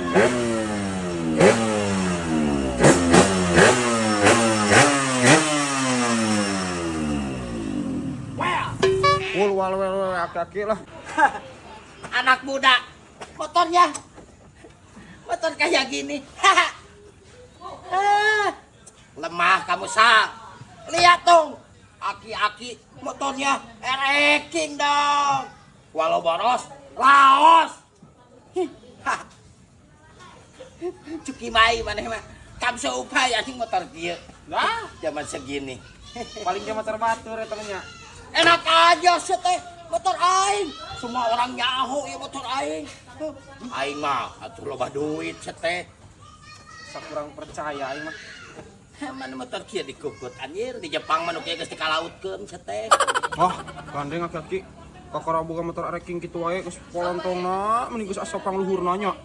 Wal aki-aki lah. Anak muda, motornya motor kayak gini. Lemah kamu Sa. Lihat dong, aki-aki motornya ereking dong. Walau boros, laos. Cuki mai mana mah. Kamu seupaya anjing motor dia. Nah, zaman segini. Paling dia motor batur eta nya. Enak aja sih teh motor aing. Semua orang nyaho ya motor aing. Aing mah atuh loba duit sih teh. Sakurang percaya aing mah. Mana motor kieu dikukut anjir di Jepang mah nu kieu geus dikalautkeun sih teh. Wah, gandeng aki-aki. Kakara boga motor ereking kitu wae geus polontongna mending geus asapang luhurna nya.